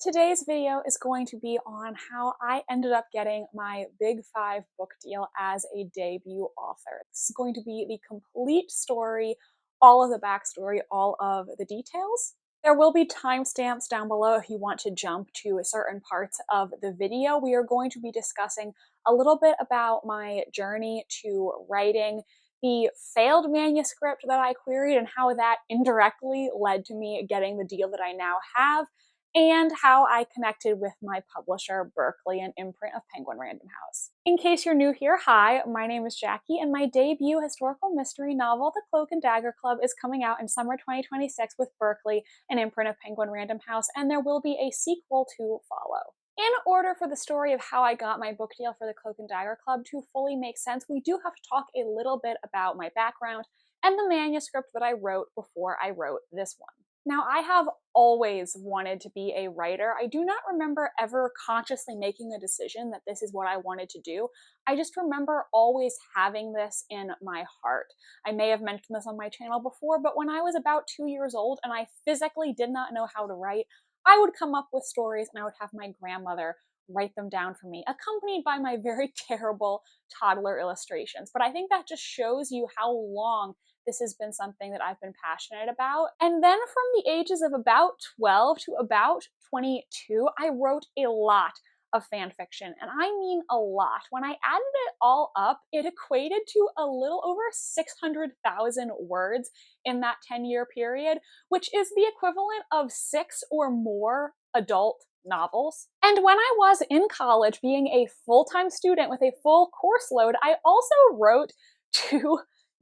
Today's video is going to be on how I ended up getting my Big 5 book deal as a debut author. This is going to be the complete story, all of the backstory, all of the details. There will be timestamps down below if you want to jump to certain parts of the video. We are going to be discussing a little bit about my journey to writing the failed manuscript that I queried and how that indirectly led to me getting the deal that I now have, and how I connected with my publisher, Berkley, an imprint of Penguin Random House. In case you're new here, hi, my name is Jackie, and my debut historical mystery novel, The Cloak and Dagger Club, is coming out in summer 2026 with Berkley, an imprint of Penguin Random House, and there will be a sequel to follow. In order for the story of how I got my book deal for The Cloak and Dagger Club to fully make sense, we do have to talk a little bit about my background and the manuscript that I wrote before I wrote this one. Now, I have always wanted to be a writer. I do not remember ever consciously making a decision that this is what I wanted to do. I just remember always having this in my heart. I may have mentioned this on my channel before, but when I was about 2 years old and I physically did not know how to write, I would come up with stories and I would have my grandmother write them down for me, accompanied by my very terrible toddler illustrations. But I think that just shows you how long this has been something that I've been passionate about. And then from the ages of about 12 to about 22, I wrote a lot of fan fiction, and I mean a lot. When I added it all up, it equated to a little over 600,000 words in that 10-year period, which is the equivalent of 6 or more adult novels. And when I was in college, being a full-time student with a full course load, I also wrote 2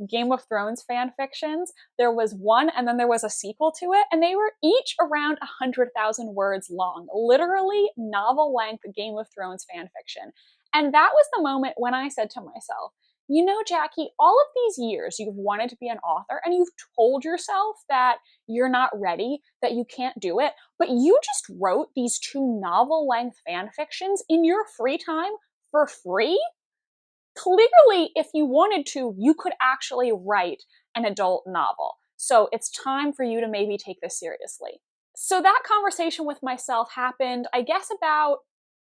Game of Thrones fan fictions. There was one and then there was a sequel to it, and they were each around 100,000 words long, literally novel-length Game of Thrones fan fiction. And that was the moment when I said to myself, you know, Jackie, all of these years you've wanted to be an author and you've told yourself that you're not ready, that you can't do it, but you just wrote these 2 novel-length fan fictions in your free time for free? Clearly, if you wanted to, you could actually write an adult novel. So it's time for you to maybe take this seriously. So that conversation with myself happened, I guess, about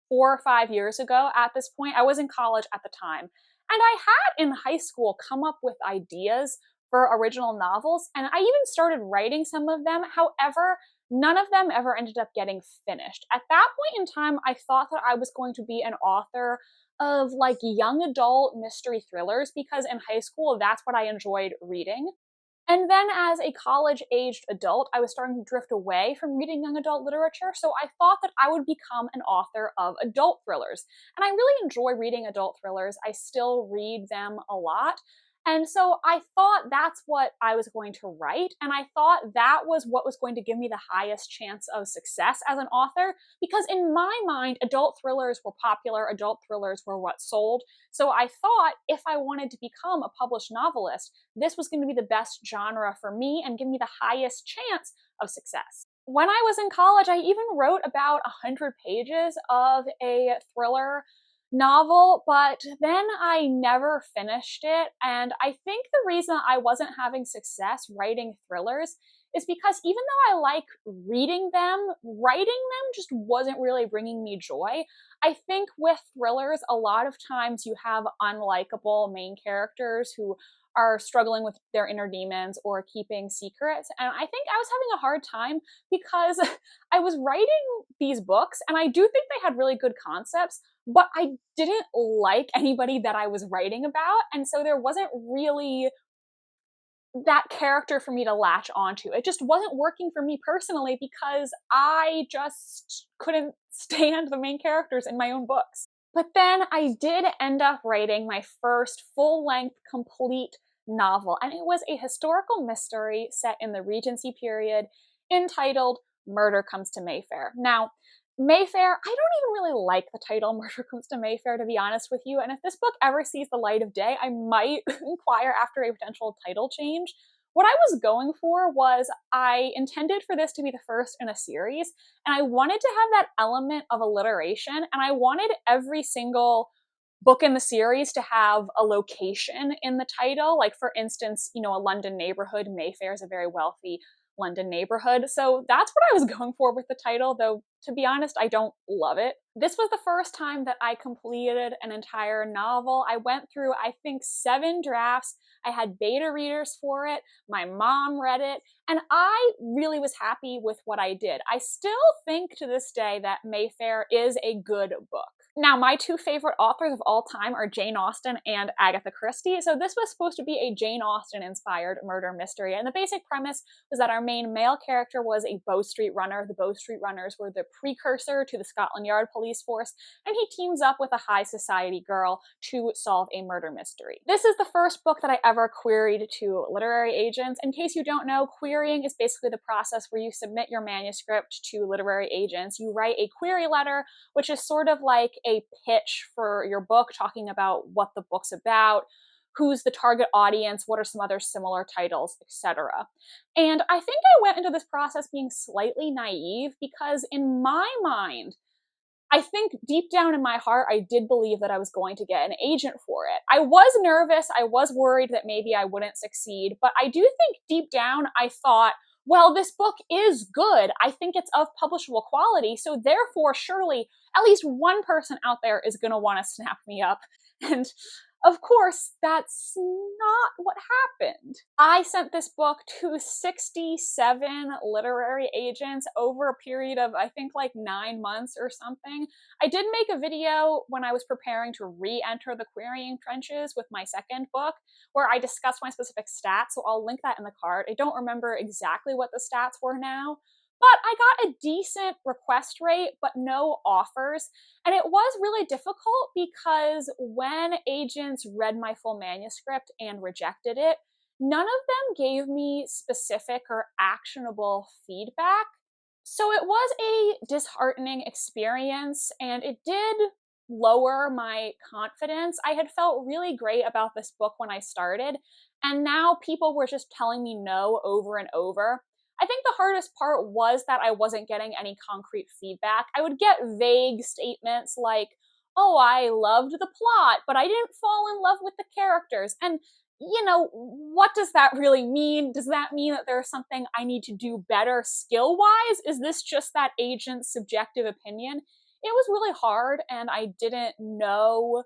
4 or 5 years ago at this point. I was in college at the time. And I had in high school come up with ideas for original novels, and I even started writing some of them. However, none of them ever ended up getting finished. At that point in time, I thought that I was going to be an author of like young adult mystery thrillers, because in high school, that's what I enjoyed reading. And then as a college-aged adult, I was starting to drift away from reading young adult literature, so I thought that I would become an author of adult thrillers. And I really enjoy reading adult thrillers. I still read them a lot. And so I thought that's what I was going to write, and I thought that was what was going to give me the highest chance of success as an author, because in my mind, adult thrillers were popular, adult thrillers were what sold. So I thought if I wanted to become a published novelist, this was going to be the best genre for me and give me the highest chance of success. When I was in college, I even wrote about 100 pages of a thriller novel, but then I never finished it. And I think the reason I wasn't having success writing thrillers is because even though I like reading them, writing them just wasn't really bringing me joy. I think with thrillers, a lot of times you have unlikable main characters who are struggling with their inner demons or keeping secrets. And I think I was having a hard time because I was writing these books and I do think they had really good concepts, but I didn't like anybody that I was writing about. And so there wasn't really that character for me to latch onto. It just wasn't working for me personally because I just couldn't stand the main characters in my own books. But then I did end up writing my first full-length, complete novel, and it was a historical mystery set in the Regency period entitled Murder Comes to Mayfair. Now, Mayfair, I don't even really like the title Murder Comes to Mayfair, to be honest with you, and if this book ever sees the light of day, I might inquire after a potential title change. What I was going for was I intended for this to be the first in a series, and I wanted to have that element of alliteration, and I wanted every single book in the series to have a location in the title. Like, for instance, you know, a London neighborhood. Mayfair is a very wealthy London neighborhood. So that's what I was going for with the title, though to be honest, I don't love it. This was the first time that I completed an entire novel. I went through, I think, 7 drafts. I had beta readers for it. My mom read it, and I really was happy with what I did. I still think to this day that Mayfair is a good book. Now, my 2 favorite authors of all time are Jane Austen and Agatha Christie. So this was supposed to be a Jane Austen-inspired murder mystery. And the basic premise was that our main male character was a Bow Street runner. The Bow Street runners were the precursor to the Scotland Yard police force. And he teams up with a high society girl to solve a murder mystery. This is the first book that I ever queried to literary agents. In case you don't know, querying is basically the process where you submit your manuscript to literary agents. You write a query letter, which is sort of like a pitch for your book, talking about what the book's about, who's the target audience, what are some other similar titles, etc. And I think I went into this process being slightly naive because in my mind, I think deep down in my heart, I did believe that I was going to get an agent for it. I was nervous. I was worried that maybe I wouldn't succeed, but I do think deep down I thought, well, this book is good. I think it's of publishable quality. So therefore, surely at least one person out there is going to want to snap me up. And of course, that's not what happened. I sent this book to 67 literary agents over a period of, I think, like 9 months or something. I did make a video when I was preparing to re-enter the querying trenches with my second book, where I discussed my specific stats, so I'll link that in the card. I don't remember exactly what the stats were now, but I got a decent request rate, but no offers. And it was really difficult because when agents read my full manuscript and rejected it, none of them gave me specific or actionable feedback. So it was a disheartening experience, and it did lower my confidence. I had felt really great about this book when I started, and now people were just telling me no over and over. I think the hardest part was that I wasn't getting any concrete feedback. I would get vague statements like, oh, I loved the plot, but I didn't fall in love with the characters. And, you know, what does that really mean? Does that mean that there's something I need to do better skill-wise? Is this just that agent's subjective opinion? It was really hard, and I didn't know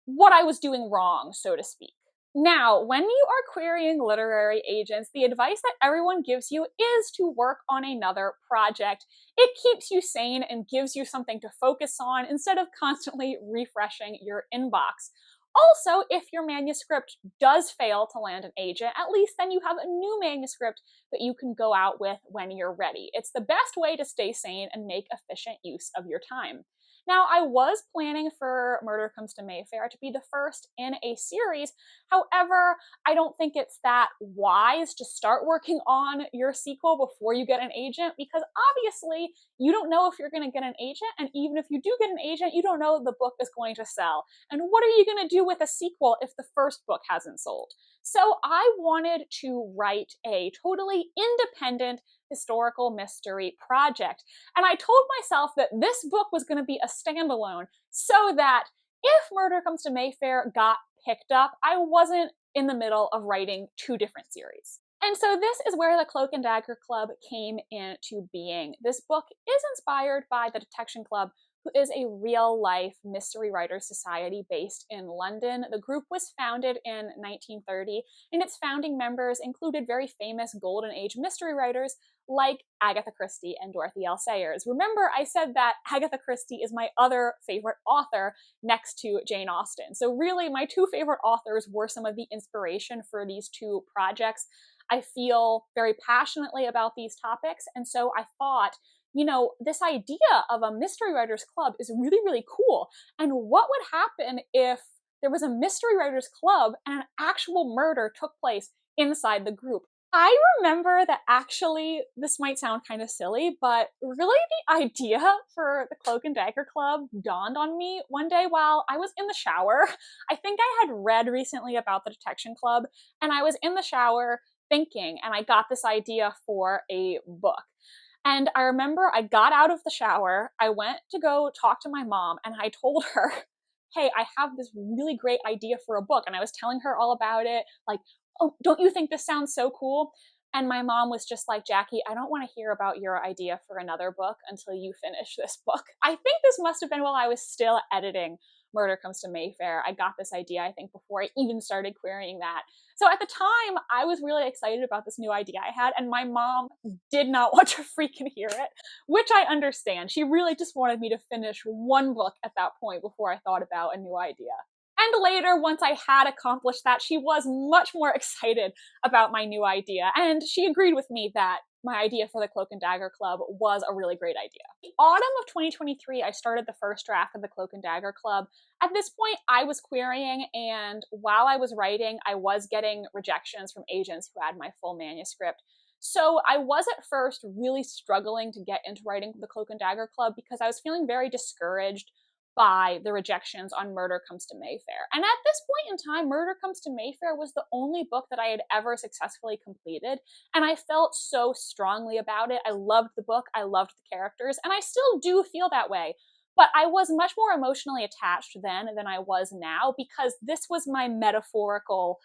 what I was doing wrong, so to speak. Now, when you are querying literary agents, the advice that everyone gives you is to work on another project. It keeps you sane and gives you something to focus on instead of constantly refreshing your inbox. Also, if your manuscript does fail to land an agent, at least then you have a new manuscript that you can go out with when you're ready. It's the best way to stay sane and make efficient use of your time. Now, I was planning for Murder Comes to Mayfair to be the first in a series. However, I don't think it's that wise to start working on your sequel before you get an agent, because obviously you don't know if you're going to get an agent, and even if you do get an agent, you don't know the book is going to sell. And what are you going to do with a sequel if the first book hasn't sold? So I wanted to write a totally independent historical mystery project. And I told myself that this book was going to be a standalone so that if Murder Comes to Mayfair got picked up, I wasn't in the middle of writing 2 different series. And so this is where the Cloak and Dagger Club came into being. This book is inspired by the Detection Club, who is a real-life mystery writers society based in London. The group was founded in 1930, and its founding members included very famous Golden Age mystery writers like Agatha Christie and Dorothy L. Sayers. Remember, I said that Agatha Christie is my other favorite author next to Jane Austen. So really, my 2 favorite authors were some of the inspiration for these 2 projects. I feel very passionately about these topics, and so I thought, you know, this idea of a mystery writers club is really, really cool. And what would happen if there was a mystery writers club and an actual murder took place inside the group? I remember that actually, this might sound kind of silly, but really the idea for the Cloak and Dagger Club dawned on me one day while I was in the shower. I think I had read recently about the Detection Club, and I was in the shower thinking, and I got this idea for a book. And I remember I got out of the shower, I went to go talk to my mom, and I told her, hey, I have this really great idea for a book. And I was telling her all about it, like, oh, don't you think this sounds so cool? And my mom was just like, Jackie, I don't want to hear about your idea for another book until you finish this book. I think this must have been while I was still editing Murder Comes to Mayfair. I got this idea, I think, before I even started querying that. So at the time, I was really excited about this new idea I had, and my mom did not want to freaking hear it, which I understand. She really just wanted me to finish one book at that point before I thought about a new idea. And later, once I had accomplished that, she was much more excited about my new idea, and she agreed with me that my idea for the Cloak and Dagger Club was a really great idea. The autumn of 2023, I started the first draft of the Cloak and Dagger Club. At this point, I was querying, and while I was writing, I was getting rejections from agents who had my full manuscript. So I was at first really struggling to get into writing the Cloak and Dagger Club because I was feeling very discouraged by the rejections on Murder Comes to Mayfair. And at this point in time, Murder Comes to Mayfair was the only book that I had ever successfully completed, and I felt so strongly about it. I loved the book, I loved the characters, and I still do feel that way. But I was much more emotionally attached then than I was now, because this was my metaphorical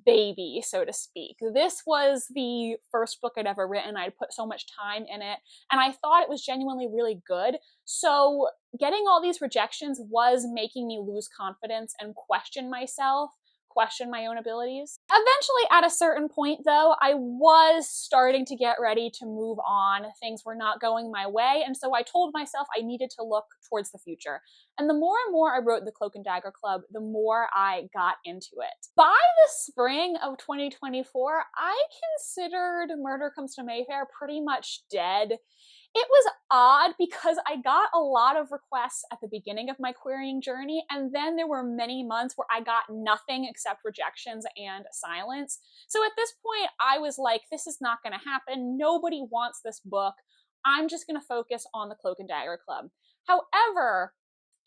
baby, so to speak. This was the first book I'd ever written. I'd put so much time in it, and I thought it was genuinely really good. So getting all these rejections was making me lose confidence and question myself, question my own abilities. Eventually, at a certain point, though, I was starting to get ready to move on. Things were not going my way, and so I told myself I needed to look towards the future. And the more and more I wrote the Cloak and Dagger Club, the more I got into it. By the spring of 2024, I considered Murder Comes to Mayfair pretty much dead. It was odd because I got a lot of requests at the beginning of my querying journey, and then there were many months where I got nothing except rejections and silence. So at this point, I was like, this is not going to happen. Nobody wants this book. I'm just going to focus on the Cloak and Dagger Club. However,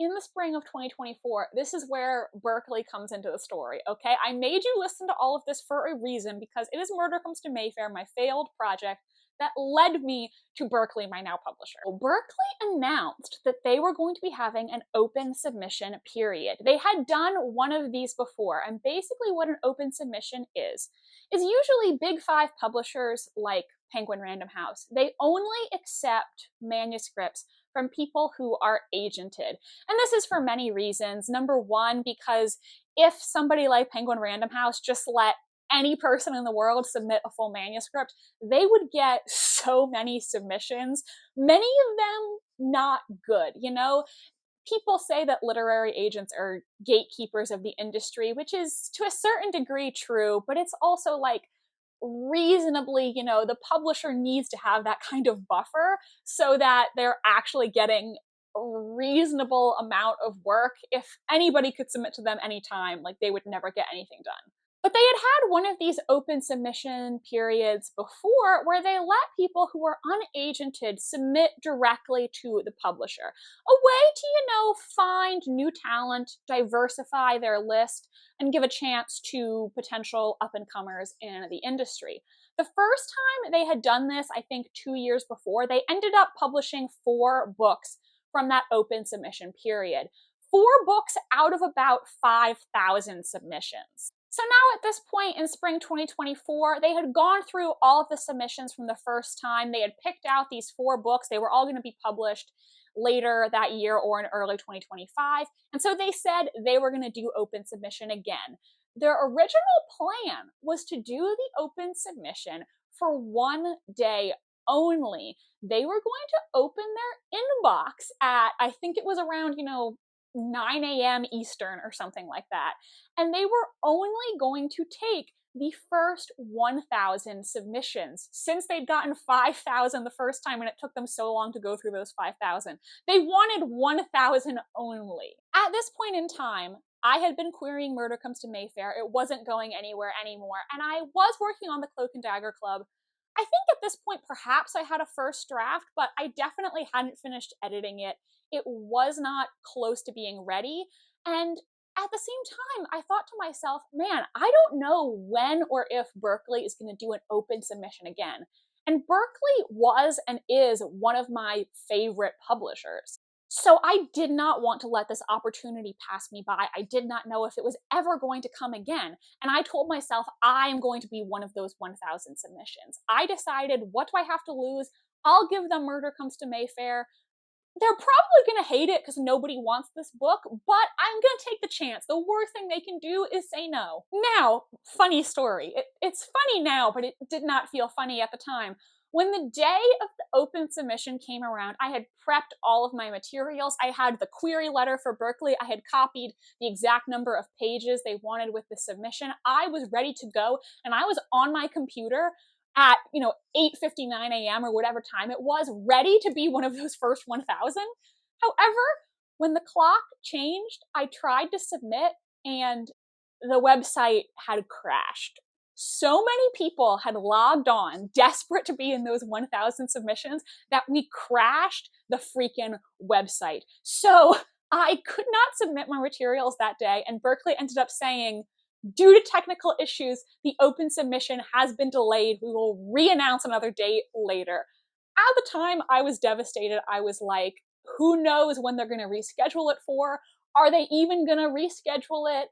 in the spring of 2024, this is where Berkley comes into the story, okay? I made you listen to all of this for a reason, because it is Murder Comes to Mayfair, my failed project, that led me to Berkley, my now publisher. Berkley announced that they were going to be having an open submission period. They had done one of these before, and basically what an open submission is usually big five publishers like Penguin Random House. They only accept manuscripts from people who are agented. And this is for many reasons. Number one, because if somebody like Penguin Random House just let any person in the world submit a full manuscript, they would get so many submissions, many of them not good. You know, people say that literary agents are gatekeepers of the industry, which is to a certain degree true, but it's also like reasonably, you know, the publisher needs to have that kind of buffer so that they're actually getting a reasonable amount of work. If anybody could submit to them anytime, like, they would never get anything done. But they had one of these open submission periods before where they let people who were unagented submit directly to the publisher. A way to, you know, find new talent, diversify their list, and give a chance to potential up-and-comers in the industry. The first time they had done this, I think 2 years before, they ended up publishing 4 books from that open submission period. 4 books out of about 5,000 submissions. So now at this point in spring 2024, they had gone through all of the submissions from the first time. They had picked out these 4 books. They were all going to be published later that year or in early 2025. And so they said they were going to do open submission again. Their original plan was to do the open submission for 1 day only. They were going to open their inbox at, I think it was around, 9 a.m. Eastern or something like that. And they were only going to take the first 1,000 submissions, since they'd gotten 5,000 the first time and it took them so long to go through those 5,000. They wanted 1,000 only. At this point in time, I had been querying Murder Comes to Mayfair. It wasn't going anywhere anymore, and I was working on the Cloak and Dagger Club. I think at this point, perhaps I had a first draft, but I definitely hadn't finished editing it. It was not close to being ready. And at the same time, I thought to myself, man, I don't know when or if Berkley is going to do an open submission again. And Berkley was and is one of my favorite publishers. So I did not want to let this opportunity pass me by. I did not know if it was ever going to come again. And I told myself, I am going to be one of those 1,000 submissions. I decided, what do I have to lose? I'll give them Murder Comes to Mayfair. They're probably going to hate it because nobody wants this book, but I'm going to take the chance. The worst thing they can do is say no. Now, funny story. It's funny now, but it did not feel funny at the time. When the day of the open submission came around, I had prepped all of my materials. I had the query letter for Berkley. I had copied the exact number of pages they wanted with the submission. I was ready to go, and I was on my computer at 8:59 a.m. or whatever time it was, ready to be one of those first 1,000. However, when the clock changed, I tried to submit and the website had crashed. So many people had logged on, desperate to be in those 1,000 submissions, that we crashed the freaking website. So I could not submit my materials that day, and Berkley ended up saying, due to technical issues, the open submission has been delayed. We will re-announce another date later. At the time, I was devastated. I was like, who knows when they're going to reschedule it for? Are they even going to reschedule it?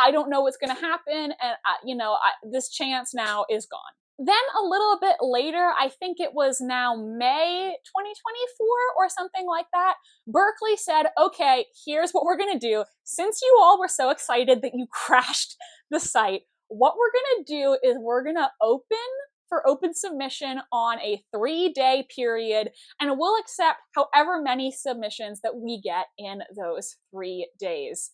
I don't know what's going to happen. And, this chance now is gone. Then a little bit later, I think it was now May 2024 or something like that, Berkley said, okay, here's what we're going to do. Since you all were so excited that you crashed the site, what we're going to do is we're going to open for open submission on a 3-day period, and we'll accept however many submissions that we get in those 3 days.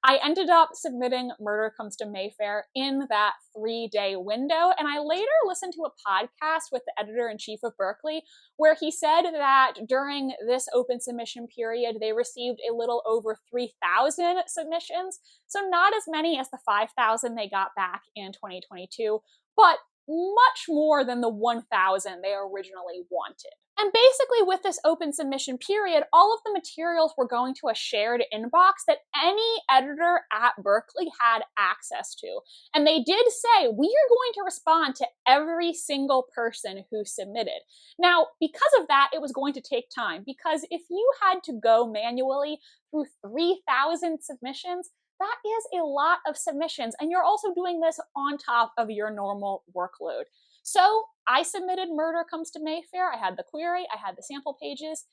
I ended up submitting Murder Comes to Mayfair in that 3-day window, and I later listened to a podcast with the editor-in-chief of Berkley where he said that during this open submission period, they received a little over 3,000 submissions, so not as many as the 5,000 they got back in 2022, but much more than the 1,000 they originally wanted. And basically with this open submission period, all of the materials were going to a shared inbox that any editor at Berkley had access to. And they did say, we are going to respond to every single person who submitted. Now, because of that, it was going to take time, because if you had to go manually through 3,000 submissions, that is a lot of submissions, and you're also doing this on top of your normal workload. So I submitted Murder Comes to Mayfair. I had the query, I had the sample pages,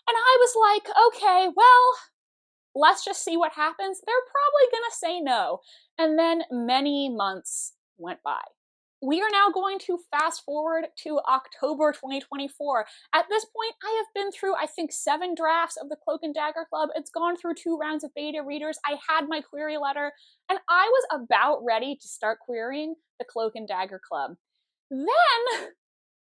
and I was like, okay, well, let's just see what happens. They're probably going to say no. And then many months went by. We are now going to fast forward to October 2024. At this point, I have been through, I think, 7 drafts of the Cloak and Dagger Club. It's gone through 2 rounds of beta readers. I had my query letter, and I was about ready to start querying the Cloak and Dagger Club. Then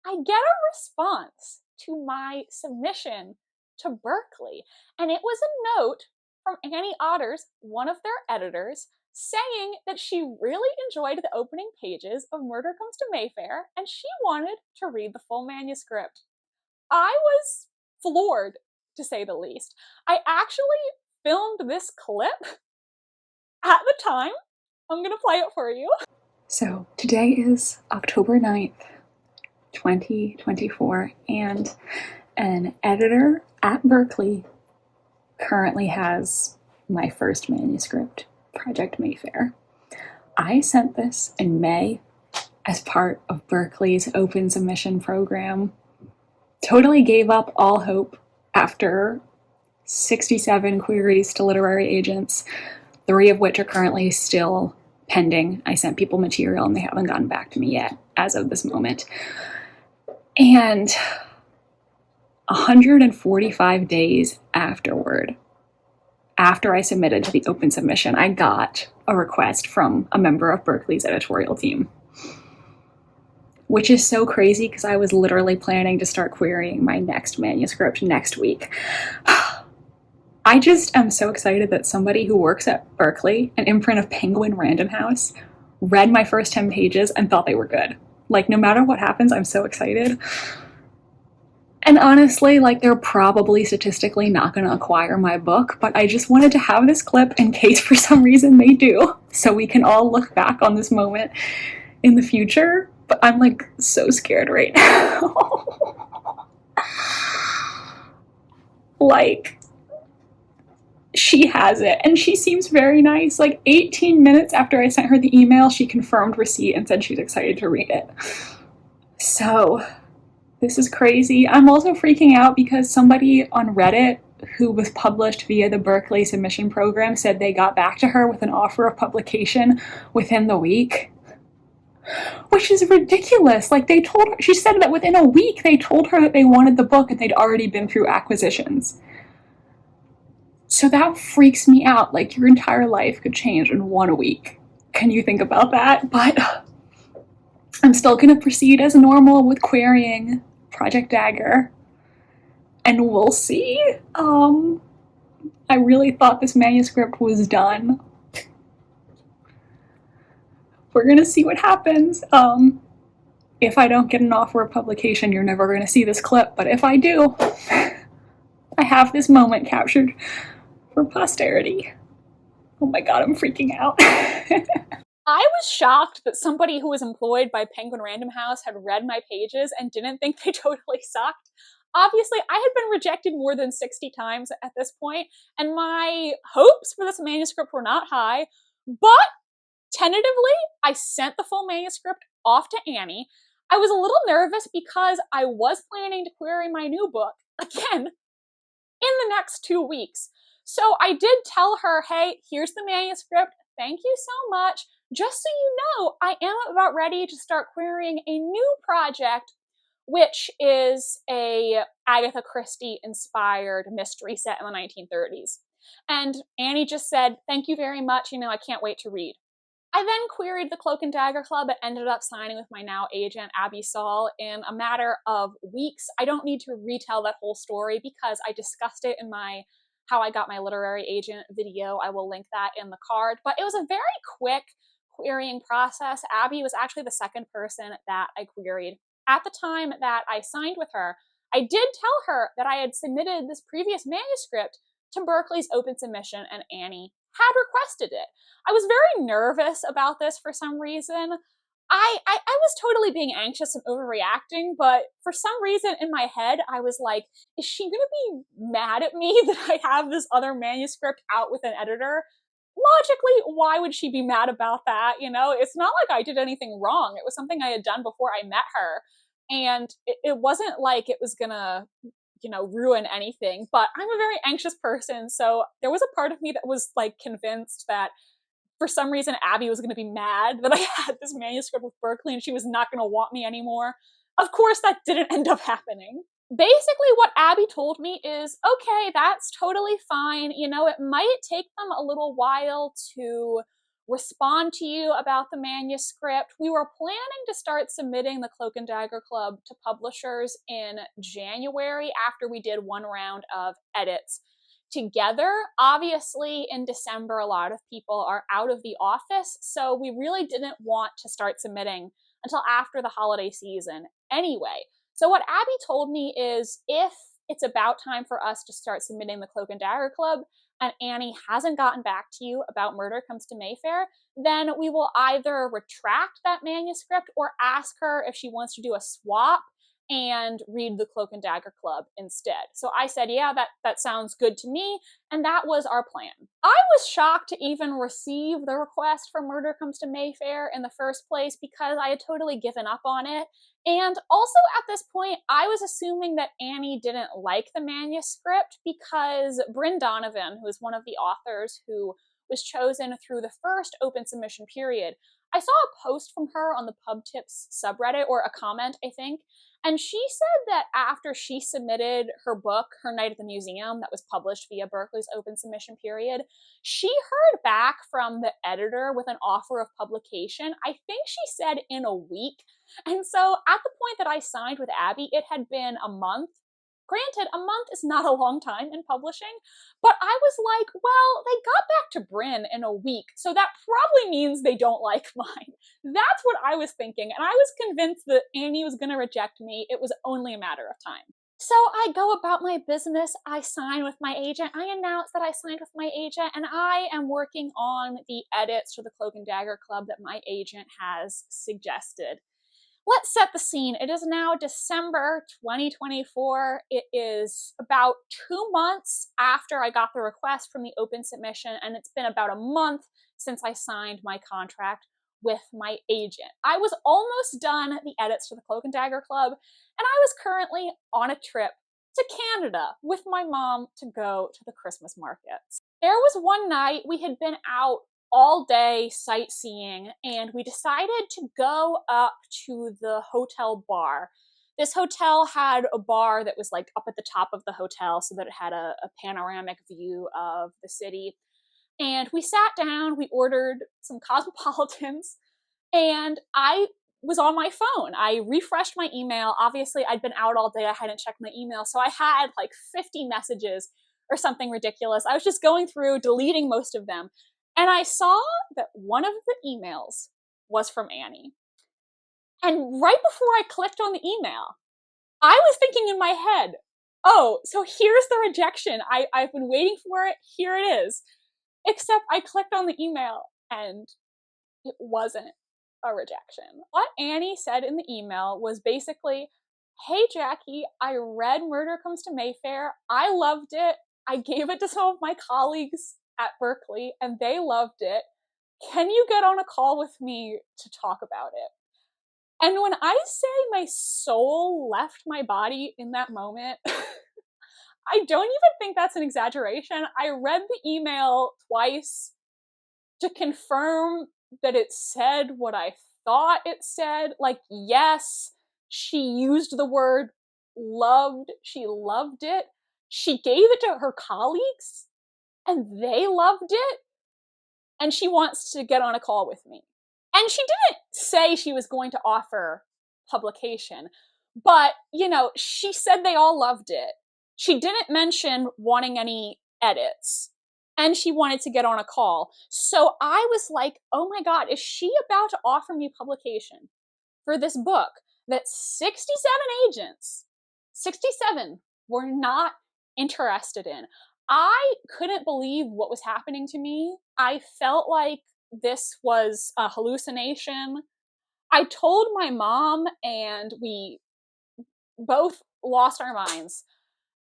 I get a response to my submission to Berkley, and it was a note from Annie Otters, one of their editors, saying that she really enjoyed the opening pages of Murder Comes to Mayfair, and she wanted to read the full manuscript. I was floored, to say the least. I actually filmed this clip at the time. I'm going to play it for you. So today is October 9th, 2024, and an editor at Berkley currently has my first manuscript, Project Mayfair. I sent this in May as part of Berkley's open submission program. Totally gave up all hope after 67 queries to literary agents, 3 of which are currently still pending. I sent people material and they haven't gotten back to me yet as of this moment. And 145 days afterward, after I submitted to the open submission, I got a request from a member of Berkley's editorial team, which is so crazy because I was literally planning to start querying my next manuscript next week. I just am so excited that somebody who works at Berkley, an imprint of Penguin Random House, read my first 10 pages and thought they were good. Like, no matter what happens, I'm so excited. And honestly, like, they're probably statistically not going to acquire my book, but I just wanted to have this clip in case for some reason they do, so we can all look back on this moment in the future. But I'm, like, so scared right now. Like, she has it, and she seems very nice. Like 18 minutes after I sent her the email, she confirmed receipt and said she's excited to read it. So, this is crazy. I'm also freaking out because somebody on Reddit who was published via the Berkley submission program said they got back to her with an offer of publication within the week. Which is ridiculous. Like, they told her, she said that within a week they told her that they wanted the book and they'd already been through acquisitions. So that freaks me out. Like, your entire life could change in 1 week. Can you think about that? But I'm still going to proceed as normal with querying Project Dagger. And we'll see. I really thought this manuscript was done. We're going to see what happens. If I don't get an offer of publication, you're never going to see this clip. But if I do, I have this moment captured for posterity. Oh my god, I'm freaking out. I was shocked that somebody who was employed by Penguin Random House had read my pages and didn't think they totally sucked. Obviously, I had been rejected more than 60 times at this point, and my hopes for this manuscript were not high, but tentatively, I sent the full manuscript off to Annie. I was a little nervous because I was planning to query my new book, again, in the next 2 weeks. So I did tell her, hey, here's the manuscript. Thank you so much. Just so you know, I am about ready to start querying a new project, which is a Agatha Christie inspired mystery set in the 1930s. And Annie just said, thank you very much. I can't wait to read. I then queried the Cloak and Dagger Club and ended up signing with my now agent, Abby Saul, in a matter of weeks. I don't need to retell that whole story because I discussed it in my How I Got My Literary Agent video. I will link that in the card. But it was a very quick querying process. Abby was actually the second person that I queried. At the time that I signed with her, I did tell her that I had submitted this previous manuscript to Berkley's open submission, and Annie had requested it. I was very nervous about this for some reason. I was totally being anxious and overreacting, but for some reason in my head, I was like, is she going to be mad at me that I have this other manuscript out with an editor? Logically, why would she be mad about that? It's not like I did anything wrong. It was something I had done before I met her. And it wasn't like it was going to ruin anything, but I'm a very anxious person. So there was a part of me that was like convinced that for some reason Abby was going to be mad that I had this manuscript with Berkley and she was not going to want me anymore. Of course, that didn't end up happening. Basically, what Abby told me is, okay, that's totally fine. It might take them a little while to respond to you about the manuscript. We were planning to start submitting the Cloak and Dagger Club to publishers in January after we did one round of edits together. Obviously, in December, a lot of people are out of the office, so we really didn't want to start submitting until after the holiday season anyway. So what Abby told me is if it's about time for us to start submitting the Cloak and Dagger Club and Annie hasn't gotten back to you about Murder Comes to Mayfair, then we will either retract that manuscript or ask her if she wants to do a swap and read the Cloak and Dagger Club instead. So I said, yeah, that sounds good to me, and that was our plan. I was shocked to even receive the request for Murder Comes to Mayfair in the first place because I had totally given up on it. And also at this point, I was assuming that Annie didn't like the manuscript because Bryn Donovan, who is one of the authors who was chosen through the first open submission period, I saw a post from her on the Pub Tips subreddit, or a comment, I think, and she said that after she submitted her book, Her Night at the Museum, that was published via Berkley's open submission period, she heard back from the editor with an offer of publication, I think she said in a week. And so at the point that I signed with Abby, it had been a month. Granted, a month is not a long time in publishing, but I was like, well, they got back to Bryn in a week, so that probably means they don't like mine. That's what I was thinking, and I was convinced that Annie was going to reject me. It was only a matter of time. So I go about my business, I sign with my agent, I announce that I signed with my agent, and I am working on the edits to the Cloak and Dagger Club that my agent has suggested. let's set the scene. It is now December 2024. It is about 2 months after I got the request from the open submission, and it's been about a month since I signed my contract with my agent. I was almost done the edits to the Cloak and Dagger Club, and I was currently on a trip to Canada with my mom to go to the Christmas markets. There was one night we had been out all day sightseeing, and we decided to go up to the hotel bar. This hotel had a bar that was like up at the top of the hotel so that it had a panoramic view of the city. And we sat down, we ordered some cosmopolitans, and I was on my phone. I refreshed my email. Obviously, I'd been out all day. I hadn't checked my email. So I had like 50 messages or something ridiculous. I was just going through, deleting most of them. And I saw that one of the emails was from Annie. And right before I clicked on the email, I was thinking in my head, oh, so here's the rejection. I've been waiting for it. Here it is. Except I clicked on the email and it wasn't a rejection. What Annie said in the email was basically, hey, Jackie, I read Murder Comes to Mayfair. I loved it. I gave it to some of my colleagues at Berkley and they loved it. Can you get on a call with me to talk about it? And when I say my soul left my body in that moment, I don't even think that's an exaggeration. I read the email twice to confirm that it said what I thought it said. Like, yes, she used the word loved. She loved it. She gave it to her colleagues and they loved it. And she wants to get on a call with me. And she didn't say she was going to offer publication, but, she said they all loved it. She didn't mention wanting any edits, and she wanted to get on a call. So I was like, oh my God, is she about to offer me publication for this book that 67 were not interested in? I couldn't believe what was happening to me. I felt like this was a hallucination. I told my mom and we both lost our minds.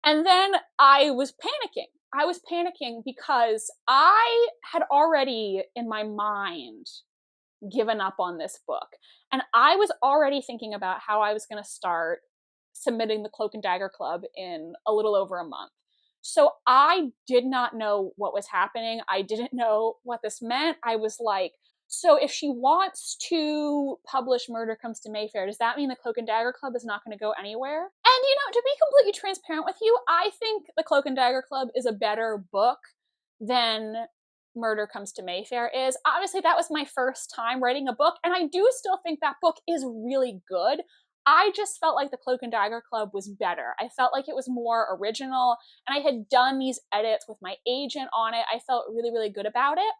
And then I was panicking. I was panicking because I had already in my mind given up on this book. And I was already thinking about how I was going to start submitting the Cloak and Dagger Club in a little over a month. So I did not know what was happening. I didn't know what this meant. I was like, so if she wants to publish Murder Comes to Mayfair, does that mean the Cloak and Dagger Club is not going to go anywhere? And, to be completely transparent with you, I think the Cloak and Dagger Club is a better book than Murder Comes to Mayfair is. Obviously, that was my first time writing a book, and I do still think that book is really good. I just felt like the Cloak and Dagger Club was better. I felt like it was more original, and I had done these edits with my agent on it. I felt really, really good about it.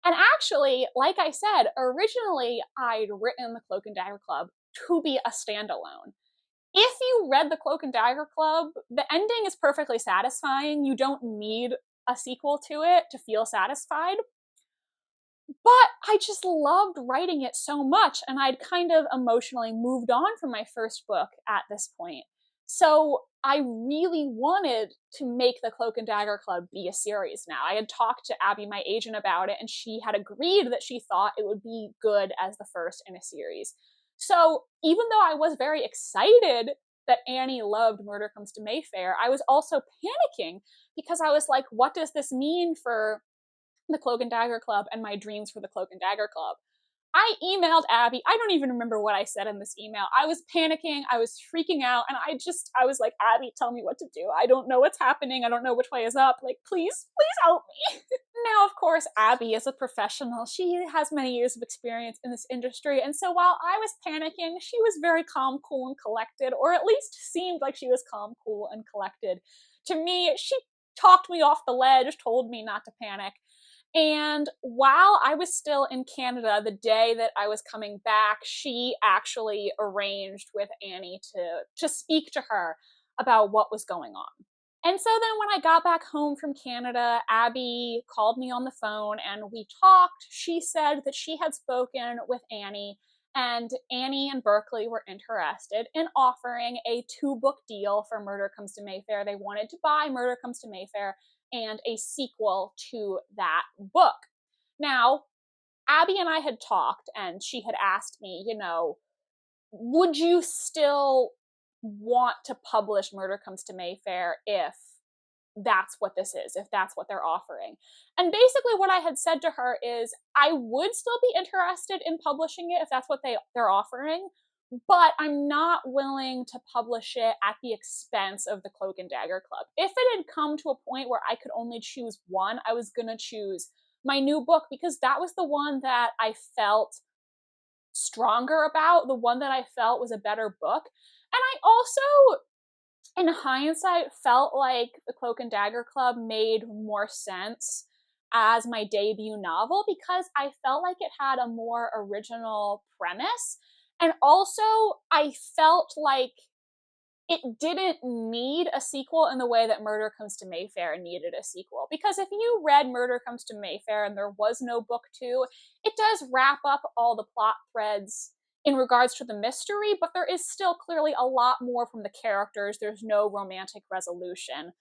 And actually, like I said, originally I'd written the Cloak and Dagger Club to be a standalone. If you read the Cloak and Dagger Club, the ending is perfectly satisfying. You don't need a sequel to it to feel satisfied. But I just loved writing it so much, and I'd kind of emotionally moved on from my first book at this point. So I really wanted to make the Cloak and Dagger Club be a series now. I had talked to Abby, my agent, about it, and she had agreed that she thought it would be good as the first in a series. So even though I was very excited that Annie loved Murder Comes to Mayfair, I was also panicking because I was like, what does this mean for the Cloak and Dagger Club and my dreams for the Cloak and Dagger Club? I emailed Abby. I don't even remember what I said in this email. I was panicking. I was freaking out. And I was like, Abby, tell me what to do. I don't know what's happening. I don't know which way is up. Like, please help me. Now, of course, Abby is a professional. She has many years of experience in this industry. And so while I was panicking, she was very calm, cool, and collected, or at least seemed like she was calm, cool, and collected. To me, she talked me off the ledge, told me not to panic. And while I was still in Canada, the day that I was coming back, she actually arranged with Annie to speak to her about what was going on. And so then when I got back home from Canada, Abby called me on the phone and we talked. She said that she had spoken with Annie And Annie and Berkley were interested in offering a 2-book deal for Murder Comes to Mayfair. They wanted to buy Murder Comes to Mayfair and a sequel to that book. Now, Abby and I had talked, and she had asked me, would you still want to publish Murder Comes to Mayfair if that's what this is, if that's what they're offering? And basically what I had said to her is I would still be interested in publishing it if that's what they're offering, but I'm not willing to publish it at the expense of the Cloak and Dagger Club. If it had come to a point where I could only choose one, I was going to choose my new book because that was the one that I felt stronger about, the one that I felt was a better book. And I also, in hindsight, felt like the Cloak and Dagger Club made more sense as my debut novel because I felt like it had a more original premise. And also, I felt like it didn't need a sequel in the way that Murder Comes to Mayfair needed a sequel. Because if you read Murder Comes to Mayfair and there was no book 2, it does wrap up all the plot threads in regards to the mystery, but there is still clearly a lot more from the characters. There's no romantic resolution.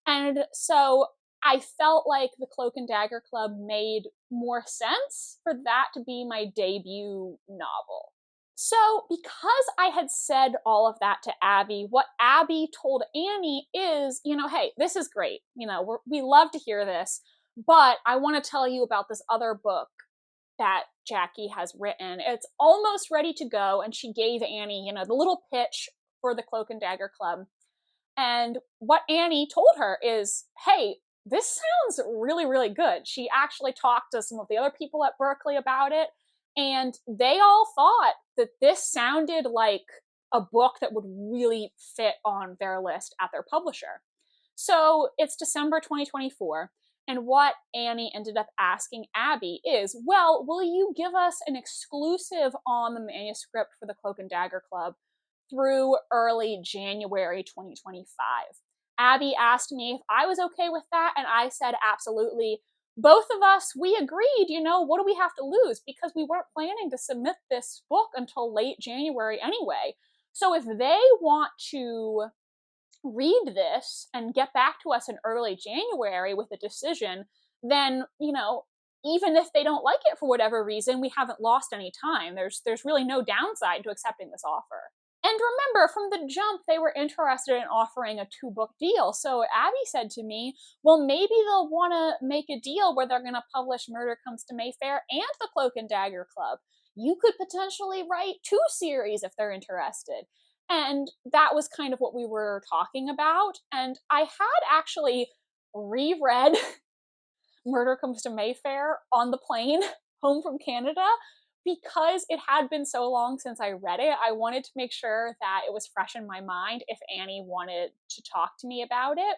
And so I felt like the Cloak and Dagger Club made more sense for that to be my debut novel. So, because I had said all of that to Abby, what Abby told Annie is, hey, this is great. We love to hear this, but I want to tell you about this other book that Jackie has written. It's almost ready to go. And she gave Annie, the little pitch for the Cloak and Dagger Club. And what Annie told her is, hey, this sounds really, really good. She actually talked to some of the other people at Berkley about it, and they all thought that this sounded like a book that would really fit on their list at their publisher. So it's December 2024, and what Annie ended up asking Abby is, well, will you give us an exclusive on the manuscript for the Cloak and Dagger Club through early January 2025? Abby asked me if I was okay with that, and I said absolutely. Both of us, we agreed, what do we have to lose? Because we weren't planning to submit this book until late January anyway. So if they want to read this and get back to us in early January with a decision, then, even if they don't like it for whatever reason, we haven't lost any time. There's really no downside to accepting this offer. And remember, from the jump, they were interested in offering a 2-book deal. So Abby said to me, well, maybe they'll want to make a deal where they're going to publish Murder Comes to Mayfair and the Cloak and Dagger Club. You could potentially write 2 series if they're interested. And that was kind of what we were talking about. And I had actually reread Murder Comes to Mayfair on the plane home from Canada because it had been so long since I read it. I wanted to make sure that it was fresh in my mind if Annie wanted to talk to me about it.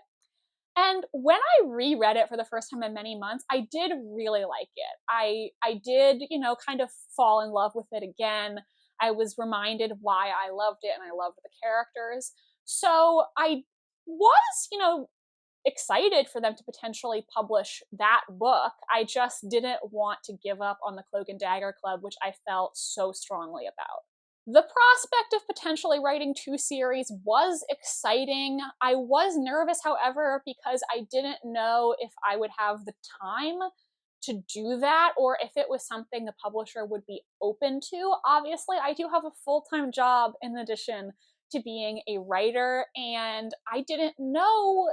And when I reread it for the first time in many months, I did really like it. I did, kind of fall in love with it again. I was reminded why I loved it, and I loved the characters. So I was, excited for them to potentially publish that book. I just didn't want to give up on the Cloak and Dagger Club, which I felt so strongly about. The prospect of potentially writing 2 series was exciting. I was nervous, however, because I didn't know if I would have the time to do that or if it was something the publisher would be open to. Obviously, I do have a full-time job in addition to being a writer, and I didn't know,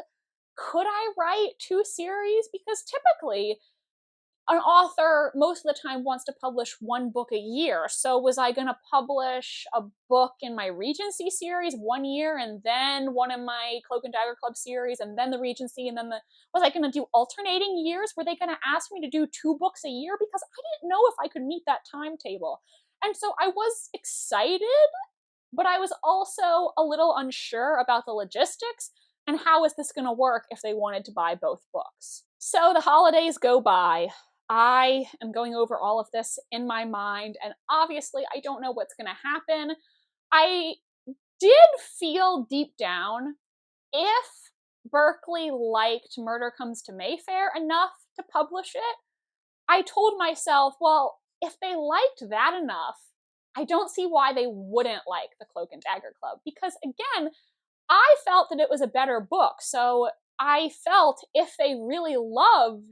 could I write 2 series? Because typically an author most of the time wants to publish 1 book a year. So was I going to publish a book in my Regency series 1 year and then one in my Cloak and Dagger Club series and then the Regency and then was I going to do alternating years? Were they going to ask me to do 2 books a year? Because I didn't know if I could meet that timetable. And so I was excited, but I was also a little unsure about the logistics and how is this going to work if they wanted to buy both books. So the holidays go by. I am going over all of this in my mind, and obviously I don't know what's going to happen. I did feel deep down, if Berkley liked Murder Comes to Mayfair enough to publish it, I told myself, well, if they liked that enough, I don't see why they wouldn't like the Cloak and Dagger Club, because again, I felt that it was a better book. So I felt if they really loved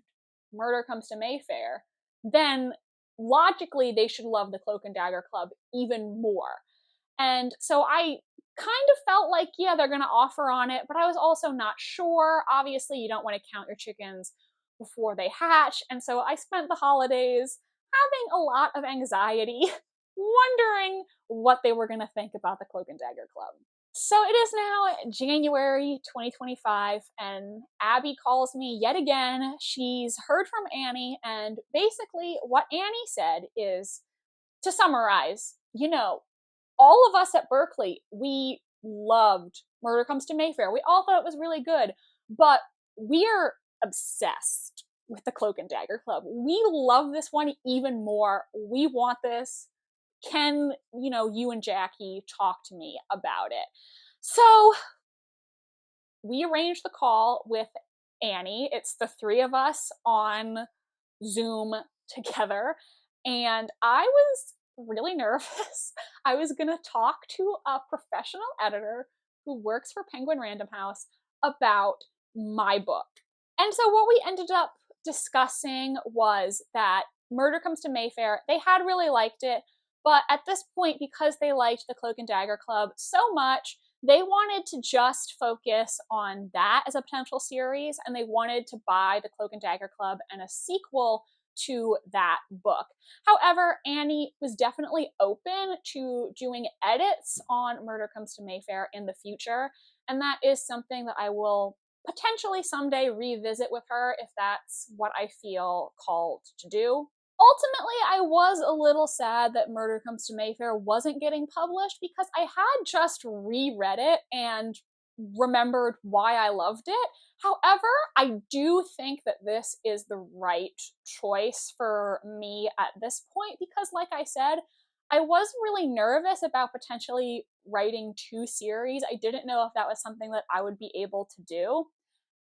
Murder Comes to Mayfair, then logically they should love the Cloak and Dagger Club even more. And so I kind of felt like, yeah, they're going to offer on it, but I was also not sure. Obviously, you don't want to count your chickens before they hatch. And so I spent the holidays having a lot of anxiety, wondering what they were going to think about the Cloak and Dagger Club. So it is now January 2025, and Abby calls me yet again. She's heard from Annie, and basically, what Annie said is, to summarize, all of us at Berkley, we loved Murder Comes to Mayfair. We all thought it was really good, but we're obsessed with the Cloak and Dagger Club. We love this one even more. We want this. Can, you and Jackie talk to me about it? So we arranged the call with Annie. It's the three of us on Zoom together. And I was really nervous. I was going to talk to a professional editor who works for Penguin Random House about my book. And so what we ended up discussing was that Murder Comes to Mayfair, they had really liked it, but at this point, because they liked the Cloak and Dagger Club so much, they wanted to just focus on that as a potential series, and they wanted to buy the Cloak and Dagger Club and a sequel to that book. However, Annie was definitely open to doing edits on Murder Comes to Mayfair in the future, and that is something that I will potentially someday revisit with her if that's what I feel called to do. Ultimately, I was a little sad that Murder Comes to Mayfair wasn't getting published, because I had just reread it and remembered why I loved it. However, I do think that this is the right choice for me at this point, because like I said, I was really nervous about potentially writing 2 series. I didn't know if that was something that I would be able to do.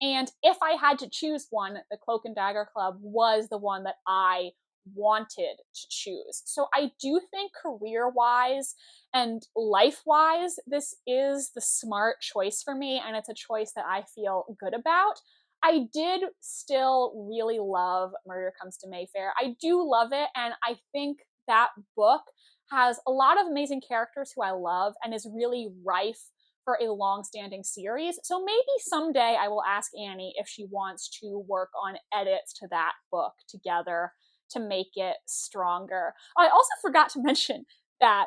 And if I had to choose one, the Cloak and Dagger Club was the one that I wanted to choose. So I do think career-wise and life-wise, this is the smart choice for me, and it's a choice that I feel good about. I did still really love Murder Comes to Mayfair. I do love it, and I think that book has a lot of amazing characters who I love and is really rife for a long-standing series. So maybe someday I will ask Annie if she wants to work on edits to that book together to make it stronger. I also forgot to mention that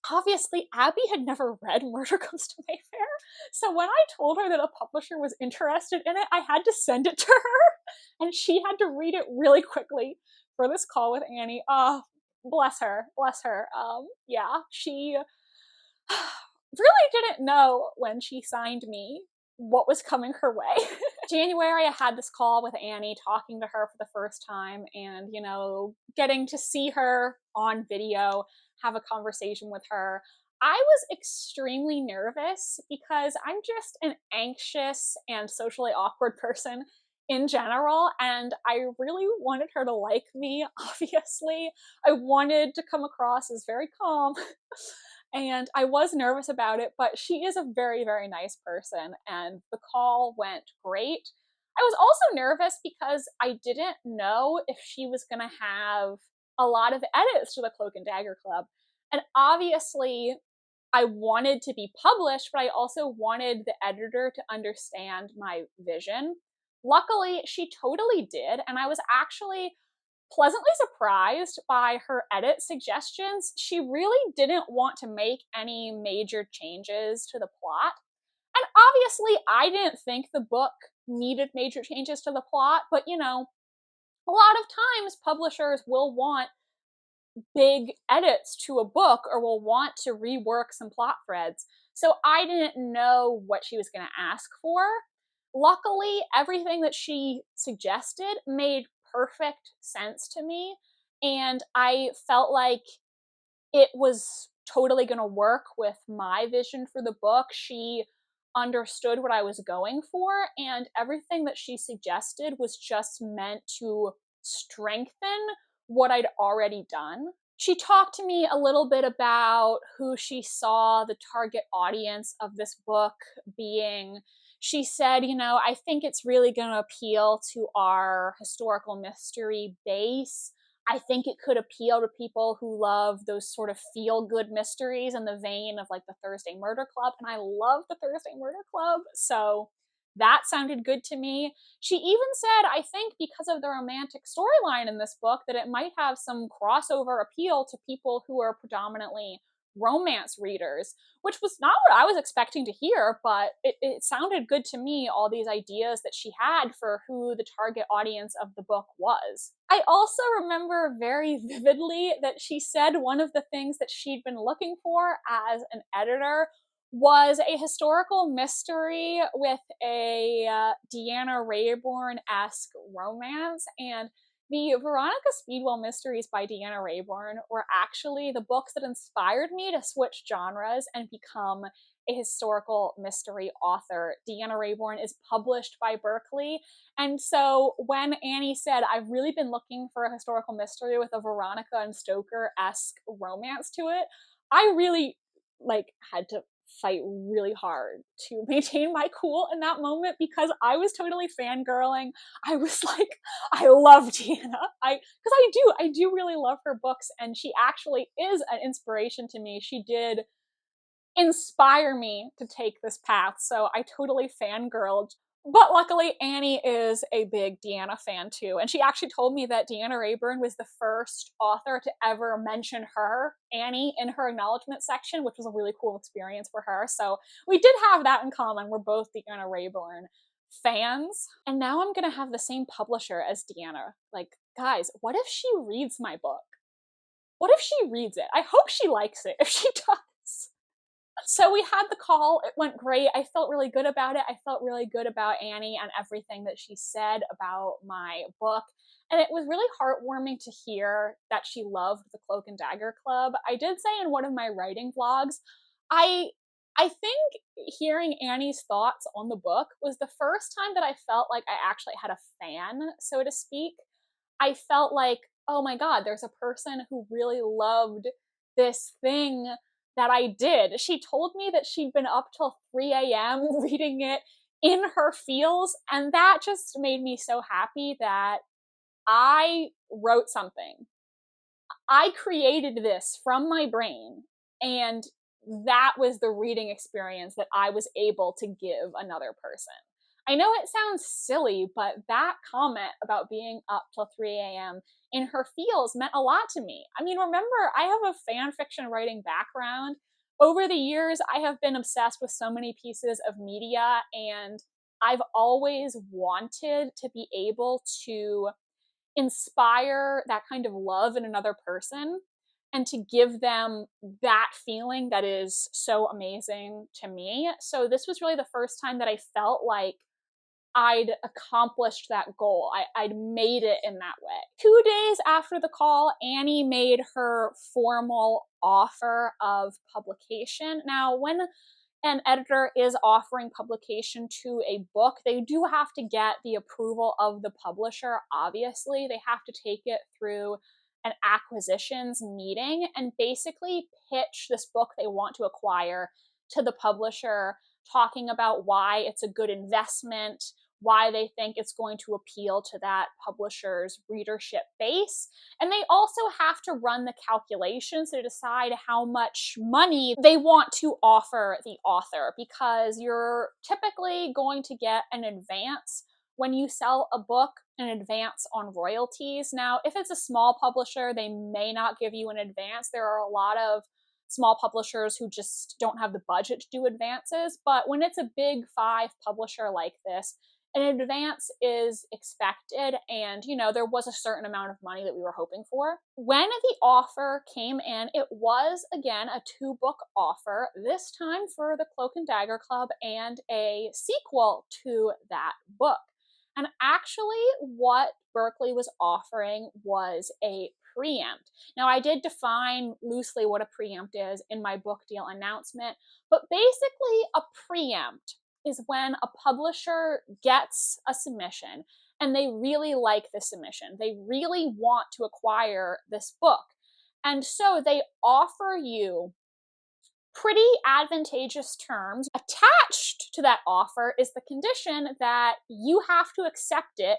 obviously Abby had never read Murder Comes to Mayfair. So when I told her that a publisher was interested in it, I had to send it to her, and she had to read it really quickly for this call with Annie. Bless her, bless her. Yeah, she really didn't know when she signed me what was coming her way. January, I had this call with Annie, talking to her for the first time, and, getting to see her on video, have a conversation with her. I was extremely nervous because I'm just an anxious and socially awkward person in general, and I really wanted her to like me, obviously. I wanted to come across as very calm. And I was nervous about it, but she is a very, very nice person, and the call went great. I was also nervous because I didn't know if she was going to have a lot of edits to the Cloak and Dagger Club. And obviously, I wanted to be published, but I also wanted the editor to understand my vision. Luckily, she totally did, and I was actually pleasantly surprised by her edit suggestions. She really didn't want to make any major changes to the plot. And obviously, I didn't think the book needed major changes to the plot, but a lot of times publishers will want big edits to a book or will want to rework some plot threads. So I didn't know what she was going to ask for. Luckily, everything that she suggested made perfect sense to me, and I felt like it was totally going to work with my vision for the book. She understood what I was going for, and everything that she suggested was just meant to strengthen what I'd already done. She talked to me a little bit about who she saw the target audience of this book being. She said, I think it's really going to appeal to our historical mystery base. I think it could appeal to people who love those sort of feel-good mysteries in the vein of like the Thursday Murder Club. And I love the Thursday Murder Club. So that sounded good to me. She even said, I think because of the romantic storyline in this book, that it might have some crossover appeal to people who are predominantly romance readers, which was not what I was expecting to hear, but it sounded good to me, all these ideas that she had for who the target audience of the book was. I also remember very vividly that she said one of the things that she'd been looking for as an editor was a historical mystery with a Deanna Raybourn-esque romance. And the Veronica Speedwell mysteries by Deanna Raybourn were actually the books that inspired me to switch genres and become a historical mystery author. Deanna Raybourn is published by Berkley. And so when Annie said, I've really been looking for a historical mystery with a Veronica and Stoker-esque romance to it, I really had to fight really hard to maintain my cool in that moment because I was totally fangirling. I was like, I love Deanna. Because I do really love her books, and she actually is an inspiration to me. She did inspire me to take this path, so I totally fangirled. But luckily, Annie is a big Deanna fan too, and she actually told me that Deanna Raybourn was the first author to ever mention her, Annie, in her acknowledgement section, which was a really cool experience for her. So we did have that in common. We're both Deanna Raybourn fans. And now I'm gonna have the same publisher as Deanna. Like, guys, what if she reads my book? What if she reads it? I hope she likes it if she does. So we had the call. It went great. I felt really good about it. I felt really good about Annie and everything that she said about my book. And it was really heartwarming to hear that she loved the Cloak and Dagger Club. I did say in one of my writing vlogs, I I think hearing Annie's thoughts on the book was the first time that I felt like I actually had a fan, so to speak. I felt like, oh my God, there's a person who really loved this thing that I did. She told me that she'd been up till 3 a.m. reading it in her feels, and that just made me so happy that I wrote something. I created this from my brain, and that was the reading experience that I was able to give another person. I know it sounds silly, but that comment about being up till 3 a.m. in her feels meant a lot to me. I mean, remember, I have a fan fiction writing background. Over the years, I have been obsessed with so many pieces of media, and I've always wanted to be able to inspire that kind of love in another person and to give them that feeling that is so amazing to me. So this was really the first time that I felt like I'd accomplished that goal. I'd made it in that way. 2 days after the call, Annie made her formal offer of publication. Now, when an editor is offering publication to a book, they do have to get the approval of the publisher, obviously. They have to take it through an acquisitions meeting and basically pitch this book they want to acquire to the publisher, talking about why it's a good investment, why they think it's going to appeal to that publisher's readership base. And they also have to run the calculations to decide how much money they want to offer the author, because you're typically going to get an advance when you sell a book, an advance on royalties. Now, if it's a small publisher, they may not give you an advance. There are a lot of small publishers who just don't have the budget to do advances. But when it's a big five publisher like this, an advance is expected, and there was a certain amount of money that we were hoping for. When the offer came in, it was again a 2-book offer, this time for the Cloak and Dagger Club and a sequel to that book. And actually what Berkley was offering was a preempt. Now, I did define loosely what a preempt is in my book deal announcement, but basically a preempt is when a publisher gets a submission and they really like the submission. They really want to acquire this book. And so they offer you pretty advantageous terms. Attached to that offer is the condition that you have to accept it,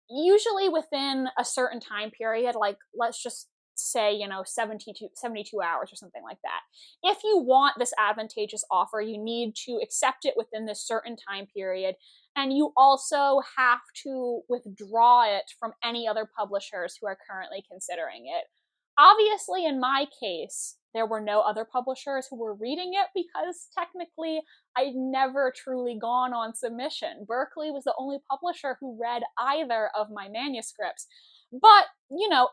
usually within a certain time period, like let's just say, 72 hours or something like that. If you want this advantageous offer, you need to accept it within this certain time period, and you also have to withdraw it from any other publishers who are currently considering it. Obviously, in my case, there were no other publishers who were reading it because technically I'd never truly gone on submission. Berkley was the only publisher who read either of my manuscripts. But,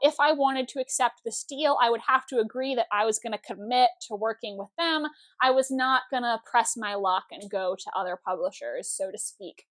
if I wanted to accept this deal, I would have to agree that I was going to commit to working with them. I was not going to press my luck and go to other publishers, so to speak.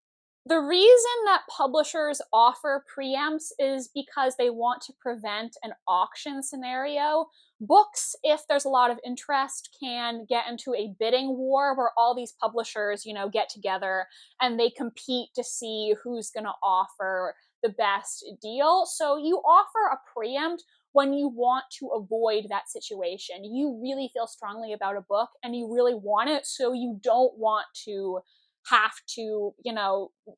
The reason that publishers offer preempts is because they want to prevent an auction scenario. Books, if there's a lot of interest, can get into a bidding war where all these publishers, get together and they compete to see who's going to offer the best deal. So you offer a preempt when you want to avoid that situation. You really feel strongly about a book and you really want it, so you don't want to have to,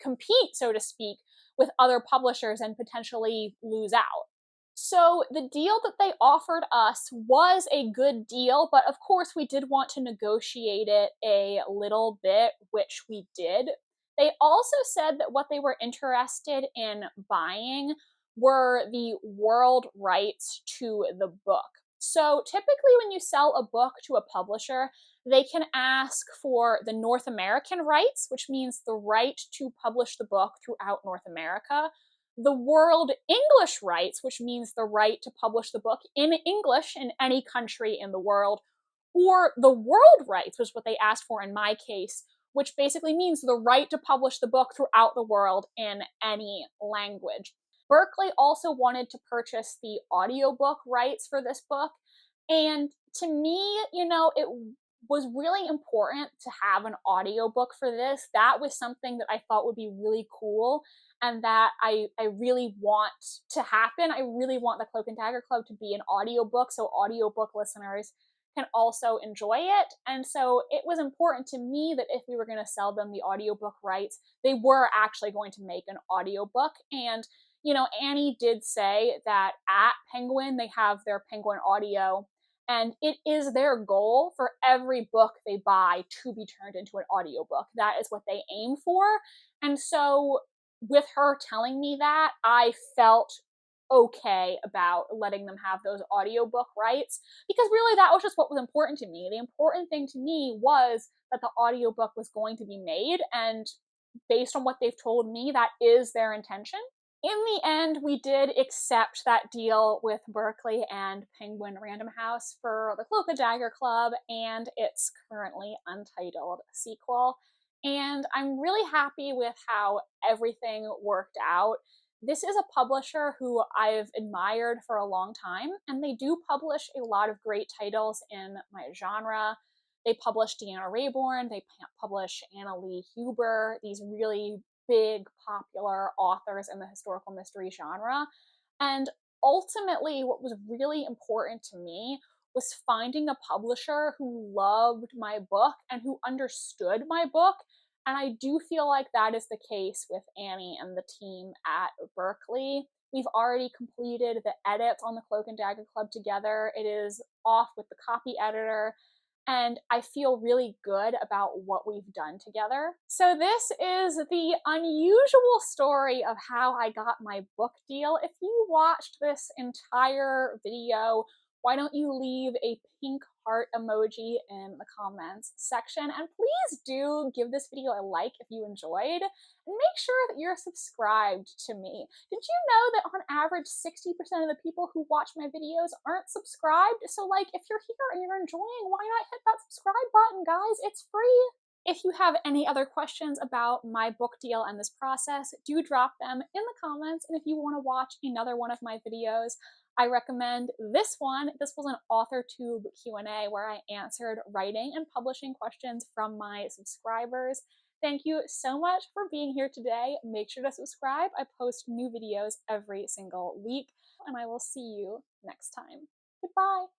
compete, so to speak, with other publishers and potentially lose out. So the deal that they offered us was a good deal, but of course we did want to negotiate it a little bit, which we did. They also said that what they were interested in buying were the world rights to the book. So typically when you sell a book to a publisher, they can ask for the North American rights, which means the right to publish the book throughout North America, the world English rights, which means the right to publish the book in English in any country in the world, or the world rights, which is what they asked for in my case, which basically means the right to publish the book throughout the world in any language. Berkley also wanted to purchase the audiobook rights for this book. And to me, it was really important to have an audiobook for this. That was something that I thought would be really cool and that I really want to happen. I really want the Cloak and Dagger Club to be an audiobook so audiobook listeners can also enjoy it. And so it was important to me that if we were going to sell them the audiobook rights, they were actually going to make an audiobook. And Annie did say that at Penguin, they have their Penguin Audio, and it is their goal for every book they buy to be turned into an audiobook. That is what they aim for. And so with her telling me that, I felt okay about letting them have those audiobook rights, because really that was just what was important to me. The important thing to me was that the audiobook was going to be made, and based on what they've told me, that is their intention. In the end, we did accept that deal with Berkley and Penguin Random House for the Cloak and Dagger Club and its currently untitled sequel. And I'm really happy with how everything worked out. This is a publisher who I've admired for a long time, and they do publish a lot of great titles in my genre. They publish Deanna Rayborn, they publish Anna Lee Huber, these really big popular authors in the historical mystery genre. And ultimately, what was really important to me was finding a publisher who loved my book and who understood my book. And I do feel like that is the case with Annie and the team at Berkley. We've already completed the edits on the Cloak and Dagger Club together. It is off with the copy editor, and I feel really good about what we've done together. So this is the unusual story of how I got my book deal. If you watched this entire video, why don't you leave a pink heart emoji in the comments section, and please do give this video a like if you enjoyed, and make sure that you're subscribed to me. Did you know that on average 60% of the people who watch my videos aren't subscribed? So if you're here and you're enjoying, why not hit that subscribe button, guys? It's free. If you have any other questions about my book deal and this process, do drop them in the comments. And if you want to watch another one of my videos, I recommend this one. This was an authortube Q&A where I answered writing and publishing questions from my subscribers. Thank you so much for being here today. Make sure to subscribe. I post new videos every single week, and I will see you next time. Goodbye.